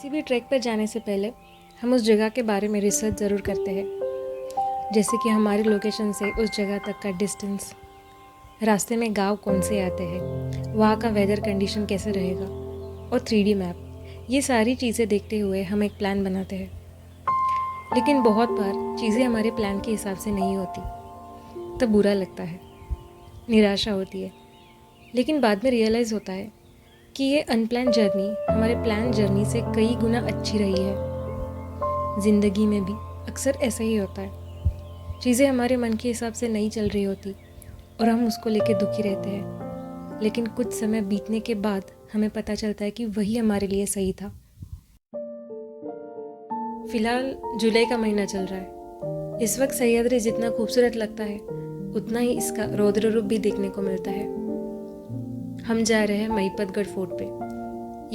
किसी भी ट्रैक पर जाने से पहले हम उस जगह के बारे में रिसर्च ज़रूर करते हैं, जैसे कि हमारी लोकेशन से उस जगह तक का डिस्टेंस, रास्ते में गांव कौन से आते हैं, वहाँ का वेदर कंडीशन कैसे रहेगा और 3D मैप। ये सारी चीज़ें देखते हुए हम एक प्लान बनाते हैं। लेकिन बहुत बार चीज़ें हमारे प्लान के हिसाब से नहीं होती, तब बुरा लगता है, निराशा होती है। लेकिन बाद में रियलाइज़ होता है कि ये अनप्लान जर्नी हमारे प्लान जर्नी से कई गुना अच्छी रही है। ज़िंदगी में भी अक्सर ऐसा ही होता है, चीज़ें हमारे मन के हिसाब से नहीं चल रही होती और हम उसको लेके दुखी रहते हैं। लेकिन कुछ समय बीतने के बाद हमें पता चलता है कि वही हमारे लिए सही था। फिलहाल जुलाई का महीना चल रहा है। इस वक्त सह्याद्री जितना खूबसूरत लगता है, उतना ही इसका रौद्र रूप भी देखने को मिलता है। हम जा रहे हैं महिपतगढ़ फोर्ट पे।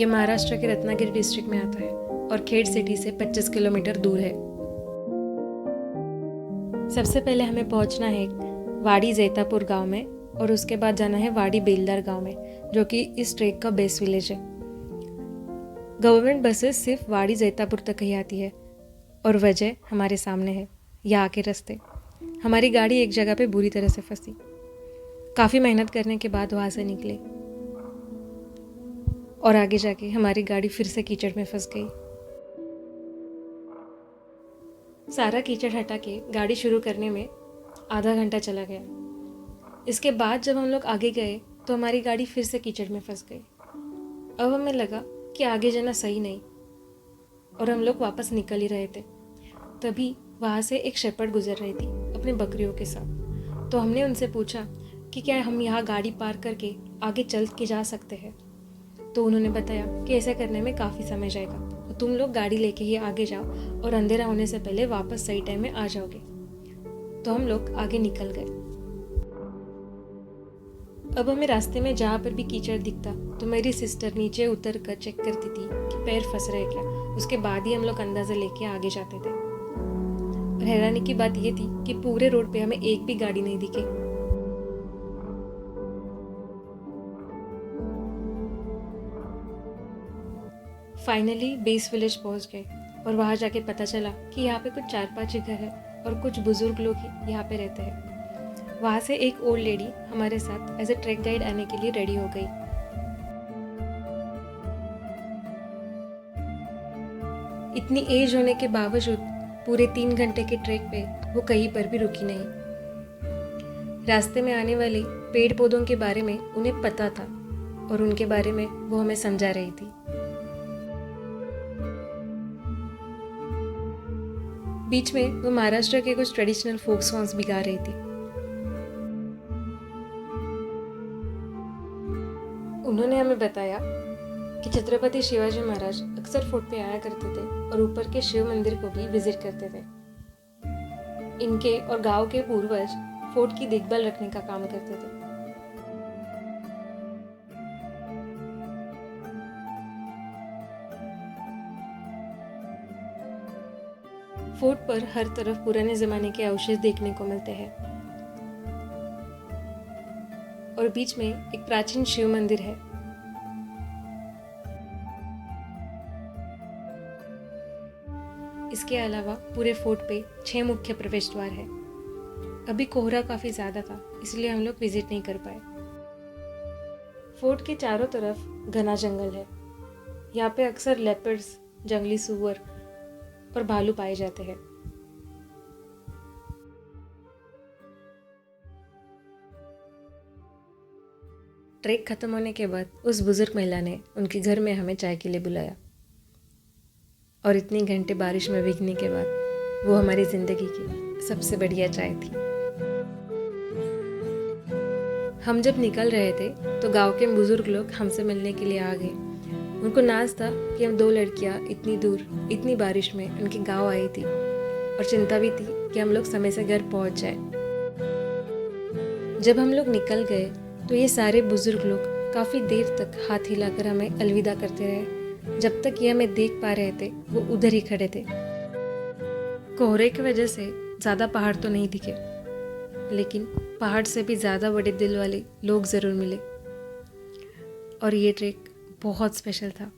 ये महाराष्ट्र के रत्नागिरी डिस्ट्रिक्ट में आता है और खेड़ सिटी से 25 किलोमीटर दूर है। सबसे पहले हमें पहुंचना है वाड़ी जैतापुर गांव में और उसके बाद जाना है वाड़ी बेलदार गांव में, जो कि इस ट्रैक का बेस विलेज है। गवर्नमेंट बसेस सिर्फ वाड़ी जैतापुर तक ही आती है और वजह हमारे सामने है, यहाँ के रास्ते। हमारी गाड़ी एक जगह पे बुरी तरह से फंसी। काफ़ी मेहनत करने के बाद वहाँ से निकले और आगे जाके हमारी गाड़ी फिर से कीचड़ में फंस गई। सारा कीचड़ हटा के गाड़ी शुरू करने में आधा घंटा चला गया। इसके बाद जब हम लोग आगे गए तो हमारी गाड़ी फिर से कीचड़ में फंस गई। अब हमें लगा कि आगे जाना सही नहीं और हम लोग वापस निकल ही रहे थे। तभी वहाँ से एक शेपर्ड गुजर रही थी अपने बकरियों के साथ। तो हमने उनसे पूछा कि क्या हम यहाँ गाड़ी पार करके आगे चल के जा सकते हैं। तो उन्होंने बताया कि ऐसा करने में काफ़ी समय जाएगा, तो तुम लोग गाड़ी लेके ही आगे जाओ और अंधेरा होने से पहले वापस सही टाइम में आ जाओगे। तो हम लोग आगे निकल गए। अब हमें रास्ते में जहाँ पर भी कीचड़ दिखता तो मेरी सिस्टर नीचे उतर कर चेक करती थी कि पैर फंस रहे क्या। उसके बाद ही हम लोग अंदाज़ा लेके आगे जाते थे। और हैरानी की बात ये थी कि पूरे रोड पे हमें एक भी गाड़ी नहीं दिखी। फाइनली बेस विलेज पहुंच गए और वहां जाके पता चला कि यहाँ पे कुछ 4-5 घर है और कुछ बुजुर्ग लोग ही यहाँ पे रहते हैं। वहां से एक ओल्ड लेडी हमारे साथ एज ए ट्रैक गाइड आने के लिए रेडी हो गई। इतनी एज होने के बावजूद पूरे 3 घंटे के ट्रैक पे वो कहीं पर भी रुकी नहीं। रास्ते में आने वाले पेड़ पौधों के बारे में उन्हें पता था और उनके बारे में वो हमें समझा रही थी। बीच में वो महाराष्ट्र के कुछ ट्रेडिशनल फोक सॉन्ग्स भी गा रही थी। उन्होंने हमें बताया कि छत्रपति शिवाजी महाराज अक्सर फोर्ट पे आया करते थे और ऊपर के शिव मंदिर को भी विजिट करते थे। इनके और गांव के पूर्वज फोर्ट की देखभाल रखने का काम करते थे। फोर्ट पर हर तरफ पुराने जमाने के अवशेष देखने को मिलते हैं और बीच में एक प्राचीन शिव मंदिर है। इसके अलावा पूरे फोर्ट पे 6 मुख्य प्रवेश द्वार है। अभी कोहरा काफी ज्यादा था, इसलिए हम लोग विजिट नहीं कर पाए। फोर्ट के चारों तरफ घना जंगल है। यहाँ पे अक्सर लेपर्ड्स, जंगली सूअर और भालू पाए जाते हैं। ट्रैक खत्म होने के बाद उस बुजुर्ग महिला ने उनके घर में हमें चाय के लिए बुलाया और इतने घंटे बारिश में भीगने के बाद वो हमारी जिंदगी की सबसे बढ़िया चाय थी। हम जब निकल रहे थे तो गांव के बुजुर्ग लोग हमसे मिलने के लिए आ गए। उनको नाज था कि हम 2 लड़कियां इतनी दूर इतनी बारिश में उनके गांव आई थी और चिंता भी थी कि हम लोग समय से घर पहुंच जाए। जब हम लोग निकल गए तो ये सारे बुजुर्ग लोग काफ़ी देर तक हाथ हिलाकर हमें अलविदा करते रहे। जब तक ये हमें देख पा रहे थे वो उधर ही खड़े थे। कोहरे की वजह से ज़्यादा पहाड़ तो नहीं दिखे, लेकिन पहाड़ से भी ज़्यादा बड़े दिल वाले लोग ज़रूर मिले और ये ट्रैक बहुत स्पेशल था।